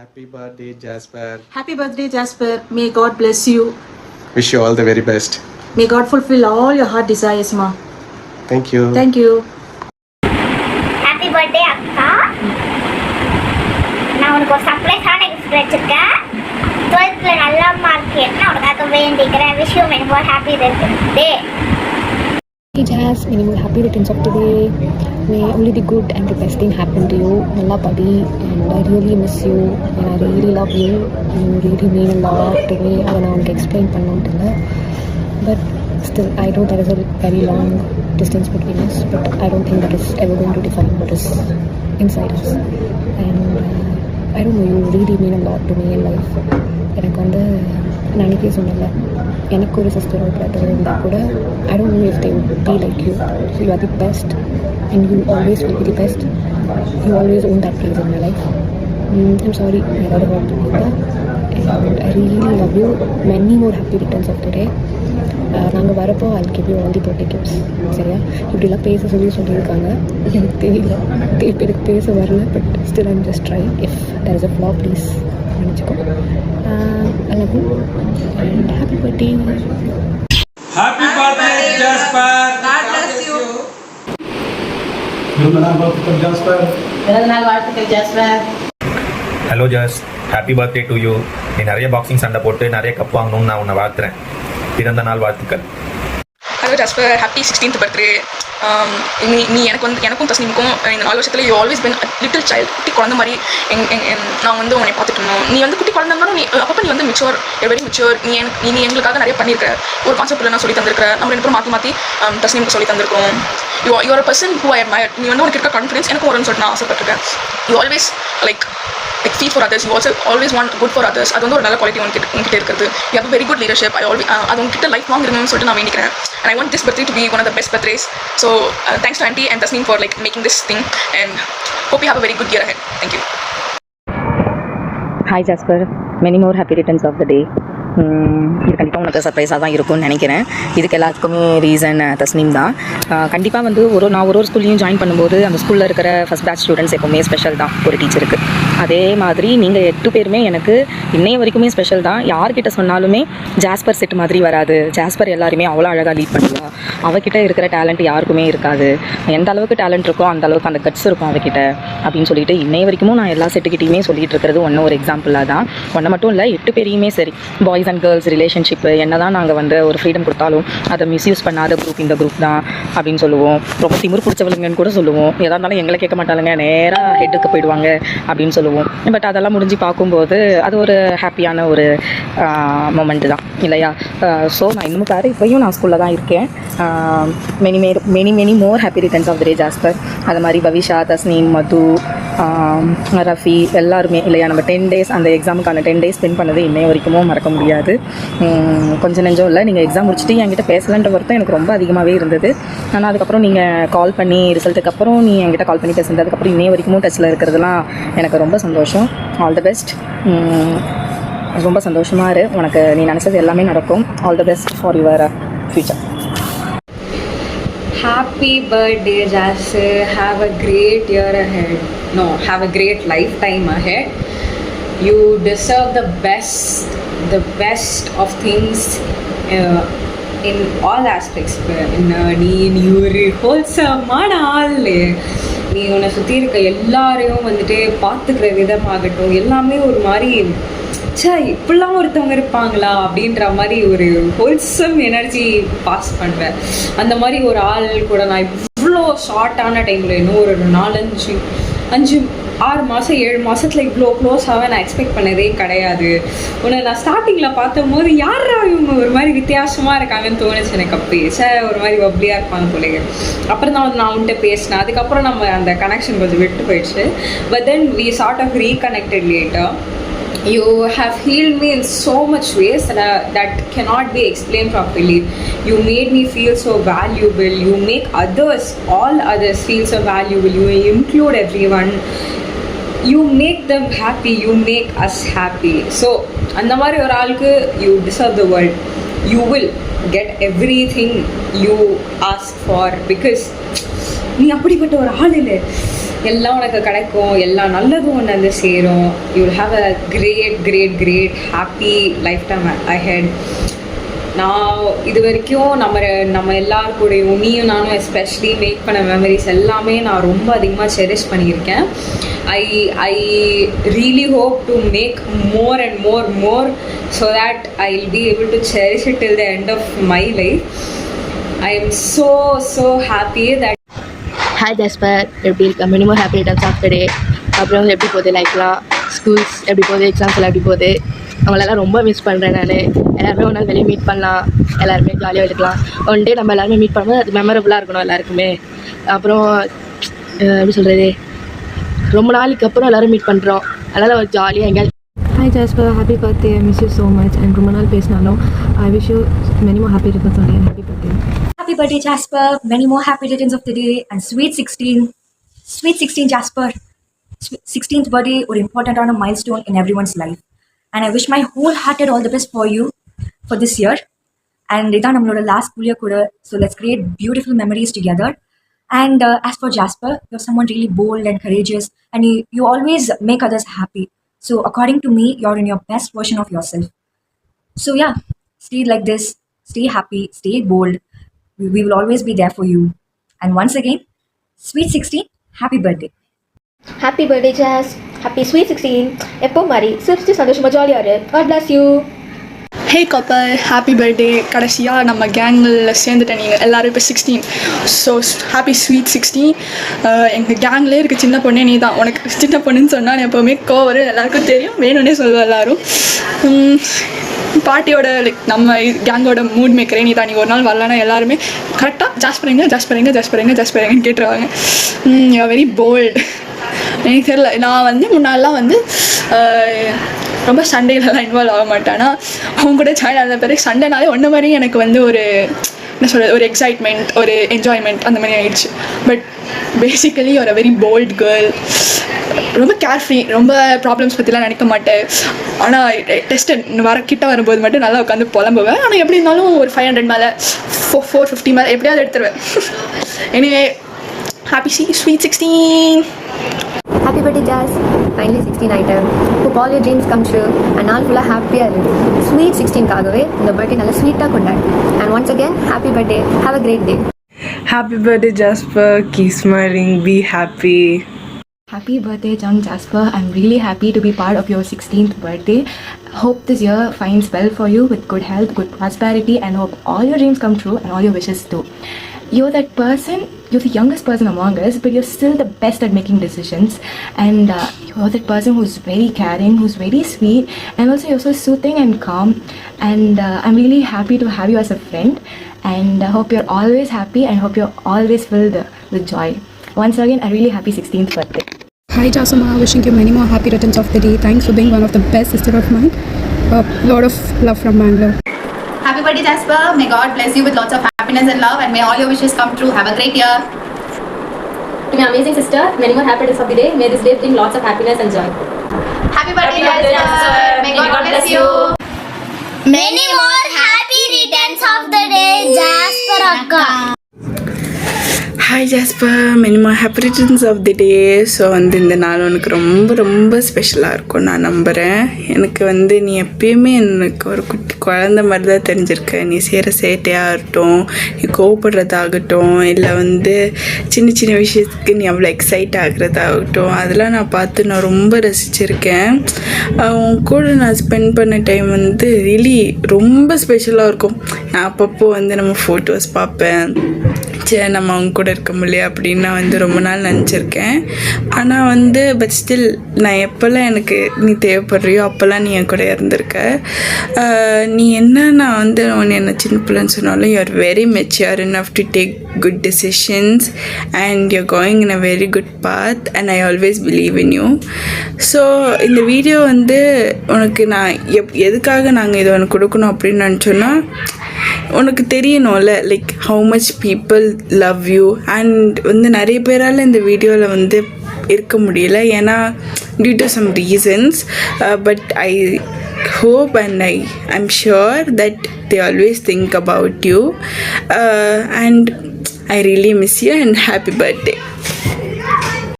Happy birthday, Jasper. Happy birthday, Jasper. May God bless you. Wish you all the very best. May God fulfill all your heart desires, Ma. Thank you. Thank you. Happy birthday அக்கா. நான் உனக்கு ஒரு சர்ப்ரைஸான gift வச்சிருக்கேன். 12th நல்ல mark எடுத்து நான் உனக்காக வேண்டிக்கிறேன். Wish you many more happy birthday. Hey Jazz, many more happy returns of today. May only the good and the best thing happen to you. Nalla buddy, and I really miss you and I really love you. You really mean a lot to me. I don't know how to explain pannondilla. But still, I know there is a very long distance between us, but I don't think that is ever going to define what is inside us. And I don't know, you really mean a lot to me in life. எனக்கு வந்து நான் அன்றைக்கே சொன்னல, எனக்கு ஒரு sister ஒரு brother இருந்தால் கூட I don't know if they would be like you. So you are the best and you always will be the best. You always own that place in my life. I'm sorry ஏதாவது hurt பண்ணியிருந்தேன். And I really love you. Many more happy returns of the day. நாங்கள் வரப்போ I'll give you all the birthday gifts. சரியா? இப்படிலாம் பேச சொல்லியிருக்காங்க. எனக்கு தெரியல, எனக்கு பேச வரல. But still I'm just try. If there is a flaw please மன்னிச்சுக்கோ. I love you and happy birthday. Happy birthday, Jasper. God bless you. Hello just, happy birthday to you. நீ நிறைய பாக்ஸிங் சண்டை போட்டு நிறைய கப் வாங்கணும்னு நான் உன்னை வாழ்த்துறேன். பிறந்த நாள் வாழ்த்துக்கள். Hello jasper, happy 16th birthday. நீ எனக்கும் தஸ்னீமுக்கும் இந்த 4 வருஷத்துல you always been little child. குட்டி குழந்த மாதிரி நான் வந்து உன்னை பார்த்துட்டு இருந்தோம். நீ வந்து குட்டி குழந்தை இருந்தாலும் அப்போ நீ வந்து மெச்சூர், வெரி மெச்சூர். நீ எங்களுக்காக நிறைய பண்ணியிருக்க. ஒரு கான்செப்டில் நான் சொல்லி தந்திருக்கிறேன். நம்ம 2 பேரும் மாற்றி தஸ்னீமுக்கு சொல்லி தந்திருக்கோம். You are a person who I admire. நீ வந்து உனக்கு இருக்க கான்ஃபிடன்ஸ் எனக்கு வரும்னு சொல்லிட்டு நான் ஆசைப்பட்டிருக்கேன். You always like feel for others. You also always want good for others. அது வந்து ஒரு நல்ல குவாலிட்டி உங்ககிட்ட இருக்கிறது. You have very good leadership. அது உங்ககிட்ட லைஃப் லாங் இருக்கணும்னு சொல்லிட்டு நான் வேண்டிக்கிறேன். And I want this birthday to be one of the best birthdays. So thanks to Auntie and Tasneem for like making this thing, and hope you have a very good year ahead. Thank you. Hi Jasper, many more happy returns of the day. இது கண்டிப்பாக உனக்கு சர்ப்ரைஸாக தான் இருக்கும்னு நினைக்கிறேன். இதுக்கு எல்லாத்துக்குமே reason Thasneem தான். கண்டிப்பாக வந்து நான் ஒரு ஸ்கூல்லையும் ஜாயின் பண்ணும்போது அந்த ஸ்கூலில் இருக்கிற ஃபஸ்ட் பேட்ச் ஸ்டூடெண்ட்ஸ் எப்போவுமே ஸ்பெஷல் தான் ஒரு டீச்சருக்கு. அதே மாதிரி நீங்கள் 8 பேருமே எனக்கு இன்னைய வரைக்குமே ஸ்பெஷல் தான். யார்கிட்ட சொன்னாலுமே ஜாஸ்பர் செட் மாதிரி வராது, ஜாஸ்பர் எல்லாருமே அவ்வளோ அழகாக லீட் பண்ணுவா, அவகிட்ட இருக்கிற டேலண்ட் யாருக்குமே இருக்காது, எந்த அளவுக்கு டேலண்ட் இருக்கோ அந்த அளவுக்கு அந்த கட்ஸ் இருக்கும் அவகிட்ட அப்படின்னு சொல்லிட்டு இன்னைய வரைக்கும் நான் எல்லா செட்டுக்கிட்டையுமே சொல்லிட்டு இருக்கிறது ஒரு எக்ஸாம்பிளாக தான். ஒன்று மட்டும் இல்லை, 8 பேரையுமே சரி, பாய்ஸ் அண்ட் கேர்ள்ஸ் ரிலேஷன்ஷிப்பு என்ன தான் நாங்கள் வந்து ஒரு ஃப்ரீடம் கொடுத்தாலும் அதை மிஸ்யூஸ் பண்ணாத குரூப் இந்த குரூப் தான் அப்படின்னு சொல்லுவோம். ரொம்ப திமிர் பிடிச்சவளுங்கன்னு கூட சொல்லுவோம். எதாக இருந்தாலும் எங்களை கேட்க மாட்டாளுங்க, நேராக ஹெட்டுக்கு போயிடுவாங்க அப்படின்னு சொல்லுவோம். பட் அதெல்லாம் முடிஞ்சு பார்க்கும்போது அது ஒரு ஹாப்பியான ஒரு மொமெண்ட்டு தான் இல்லையா? ஸோ நான் இன்னும் பாரு, இப்போயும் நான் ஸ்கூலில் தான் இருக்கேன். Many more happy returns of the day Jasper. அது மாதிரி பவிஷா, தஸ்னீம், மது, ரஃபி எல்லாருமே இல்லையா? நம்ம 10 days அந்த எக்ஸாமுக்கான 10 days ஸ்பெண்ட் பண்ணது இன்னைய வரைக்கும் மறக்க முடியாது. கொஞ்சம் நெஞ்சம் இல்லை, நீங்கள் எக்ஸாம் முடிச்சுட்டு என்கிட்ட பேசலன்ற வருத்தம் எனக்கு ரொம்ப அதிகமாகவே இருந்தது. ஆனால் அதுக்கப்புறம் நீங்கள் கால் பண்ணி ரிசல்ட்டுக்கு அப்புறம் நீ என்கிட்ட கால் பண்ணி பேசுனது, அதுக்கப்புறம் இன்னைய வரைக்கும் டச்சில் இருக்கிறதுலாம் எனக்கு ரொம்ப சந்தோஷம். All the best. ரொம்ப சந்தோஷமாக இரு. உனக்கு நீ நினச்சது எல்லாமே நடக்கும். All the best for your future. Happy birthday, Jasper. Have a great year ahead. No, have a great lifetime ahead. You deserve the best of things in all aspects. நீ ஒரு ஹோல்சமான ஆள். நீ உன்னை சுற்றி இருக்க எல்லாரையும் வந்துட்டு பார்த்துக்கிற விதமாகட்டும் எல்லாமே ஒரு மாதிரி இப்படிலாம் ஒருத்தவங்க இருப்பாங்களா அப்படின்ற மாதிரி ஒரு ஹோல்சம் எனர்ஜி பாஸ் பண்ணுவேன். அந்த மாதிரி ஒரு ஆள் கூட நான் இவ்வளோ ஷார்ட்டான டைமில் இன்னும் ஒரு 4-5-6 மாதம் 7 மாதத்தில் இவ்வளோ க்ளோஸாகவே நான் எக்ஸ்பெக்ட் பண்ணதே கிடையாது. உன்னை நான் ஸ்டார்டிங்கில் பார்த்தம்போது யாரா இவங்க ஒரு மாதிரி வித்தியாசமாக இருக்காங்கன்னு தோணுச்சு எனக்கு. அப்போ ஒரு மாதிரி பப்ளியாக இருப்பாங்க போலேங்க. அப்புறம் தான் நான் உன்கிட்ட பேசினேன். அதுக்கப்புறம் நம்ம அந்த கனெக்ஷன் கொஞ்சம் விட்டு போயிடுச்சு. But then we sort of reconnected later. You have healed me in so much ways that cannot be explained properly. You made me feel so valuable. You make all others feel so valuable. You include everyone. You make them happy. You make us happy. So அந்த மாதிரி ஒரு ஆளுக்கு you deserve the world. You will get everything you ask for because நீ அப்படிப்பட்ட ஒரு ஆள் இல்லை. எல்லாம் உனக்கு கிடைக்கும், எல்லா நல்லதும் ஒன்று வந்து சேரும். You will have a great happy lifetime ahead. நான் இது வரைக்கும் நம்ம எல்லார் கூடயும் நீயும் நானும் எஸ்பெஷலி மேக் பண்ண மெமரிஸ் எல்லாமே நான் ரொம்ப அதிகமாக செரிஷ் பண்ணியிருக்கேன். I really hope to make more and more so that I'll be able to cherish it till the end of my life. I am so happy that. Hi Jasper, எப்படி இருக்க? many more happy returns of the day. அப்புறம் எப்படி போகுது லைஃப்லாம், schools எப்படி போகுது, exams எல்லாம் எப்படி போகுது? அவங்களெல்லாம் ரொம்ப மிஸ் பண்ணுறேன் நான். எல்லாருமே ஒரு நாள் வெளியே மீட் பண்ணலாம், எல்லாருமே ஜாலியாக இருக்கலாம். ஒன் டே நம்ம எல்லாருமே மீட் பண்ணும்போது அது மெமரபுளாக இருக்கணும் எல்லாருக்குமே. அப்புறம் எப்படி சொல்கிறது, ரொம்ப நாளைக்கு அப்புறம் எல்லோரும் மீட் பண்ணுறோம், அதனால் ஒரு ஜாலியாக எங்கேயாவது. Hi Jasper, happy birthday. I miss you so much. And ரொம்ப நாள் பேசினாலும் I wish you many more happy returns of the day. Happy birthday. Happy birthday, Jasper. Many more happy returns of the day. And sweet 16. Sweet 16, Jasper. 16th birthday ஒரு இம்பார்ட்டண்ட்டான milestone in everyone's life. And I wish my wholehearted all the best for you for this year. And இதான் நம்மளோட last school year கூட. So let's create beautiful memories together. And as for Jasper, you're someone really bold and courageous. And you always make others happy. So according to me, you're in your best version of yourself. So yeah, stay like this. Stay happy. Stay bold. We will always be there for you. And once again, sweet 16, happy birthday. Happy birthday Jas, happy sweet 16. எப்போ மாதிரி சிரிச்சு சந்தோஷமாக ஜாலியாக இரு. God bless you. ஹே கப்பல், happy birthday. கடைசியாக நம்ம கேங்கில் சேர்ந்துட்டேன் நீங்கள் எல்லோரும் இப்போ 16. So happy sweet 16. எங்கள் கேங்லேயே இருக்க சின்ன பொண்ணே நீ தான். உனக்கு சின்ன பொண்ணுன்னு சொன்னால் எப்போவுமே கோவரு எல்லாருக்கும் தெரியும், வேணும்னே சொல்லுவோம் எல்லோரும். பார்ட்டியோட லைக் நம்ம கேங்கோட மூட் மேக்கரே நீ தான். நீ ஒரு நாள் வரலன்னா எல்லாருமே கரெக்டாக ஜாஸ் பண்ணுங்கன்னு கேட்டுருவாங்க. You are very bold. எனக்கு தெரியல, நான் முன்னாடிலாம் ரொம்ப சண்டைகளெல்லாம் இன்வால்வ் ஆக மாட்டேன். ஆனால் அவங்க கூட ஜாயின் ஆன பிறகு சண்டைனாலே ஒன்று மாதிரி எனக்கு ஒரு என்ன சொல்கிறது, ஒரு எக்ஸைட்மெண்ட், ஒரு என்ஜாய்மெண்ட் அந்த மாதிரி ஆயிடுச்சு. பட் பேசிக்கலி ஒரு வெரி போல்ட் கேர்ள். ரொம்ப கேர்ஃப்ரீ, ரொம்ப ப்ராப்ளம்ஸ் பற்றிலாம் நினைக்க மாட்டேன். ஆனால் டெஸ்ட்டு கிட்ட வரும்போது மட்டும் நல்லா உட்காந்து புலம்புவேன். ஆனால் எப்படி இருந்தாலும் ஒரு 500 மேலே 450 மேலே எப்படியாவது எடுத்துருவேன். Anyway happy sweet 16. Happy birthday Jazz. Finally 16 item. Hope all your dreams come true. And நாள் ஃபுல்லாக ஹாப்பியாக இருக்கு. ஸ்வீட் 16க்காகவே இந்த பர்த்டே நல்லா ஸ்வீட்டாக கொண்டாடு. And once again, happy birthday. Have a great day. Happy birthday Jasper. Keep smiling. Be happy. Happy birthday, young Jasper. I'm really happy to be part of your 16th birthday. Hope this year finds well for you with good health, good prosperity, and hope all your dreams come true and all your wishes too. You're that person, you're the youngest person among us, but you're still the best at making decisions. And you're that person who's very caring, who's very sweet, and also you're so soothing and calm. And I'm really happy to have you as a friend. And I hope you're always happy and hope you're always filled with joy. Once again, a really happy 16th birthday. Hi Jasuma, wishing you many more happy returns of the day. Thanks for being one of the best sister of mine. A lot of love from Bangalore. Happy birthday Jasper. May God bless you with lots of happiness and love, and may all your wishes come true. Have a great year. To my amazing sister, many more happy returns of the day. May this day bring lots of happiness and joy. Happy birthday Jasper. May God bless you. Many more happy returns of the day, Jasper akka. Hi Jasper, many more happy returns of the day. So இந்த நாள் உனக்கு ரொம்ப ரொம்ப ஸ்பெஷலாக இருக்கும் நான் நம்புகிறேன். எனக்கு நீ எப்பயுமே எனக்கு ஒரு குட்டி குழந்த மாதிரி தான் தெரிஞ்சிருக்க. நீ செய்கிற சேட்டையாகட்டும், நீ கோவப்படுறதாகட்டும், இல்லை சின்ன சின்ன விஷயத்துக்கு நீ அவ்வளோ எக்ஸைட் ஆகுறதாகட்டும், அதெல்லாம் நான் பார்த்து நான் ரொம்ப ரசிச்சிருக்கேன். உன் கூட நான் ஸ்பெண்ட் பண்ண டைம் ரியலி ரொம்ப ஸ்பெஷலாக இருக்கும். நான் அப்பப்போ நம்ம ஃபோட்டோஸ் பார்ப்பேன், சரி நம்ம அவங்க கூட இருக்க முடியல அப்படின்னு நான் ரொம்ப நாள் நினச்சிருக்கேன். ஆனால் பட் ஸ்டில் நான் எப்போல்லாம் எனக்கு நீ தேவைப்படுறியோ அப்போல்லாம் நீ என் கூட இருந்திருக்க. நீ என்ன நான் உன்னை என்ன சின்ன பிள்ளைன்னு சொன்னாலும் you are very mature enough to take good decisions and you going in a very good path and I always believe in you. So இந்த வீடியோ உனக்கு நான் எதுக்காக நாங்கள் இதை உனக்கு கொடுக்கணும் அப்படின்னு நினச்சோன்னா, உனக்கு தெரியணும்ல like how much people love you. And நிறைய பேரால் இந்த வீடியோவில் இருக்க முடியல, ஏன்னா due to some reasons. But I hope and I'm sure that they always think about you. And I really miss you and happy birthday.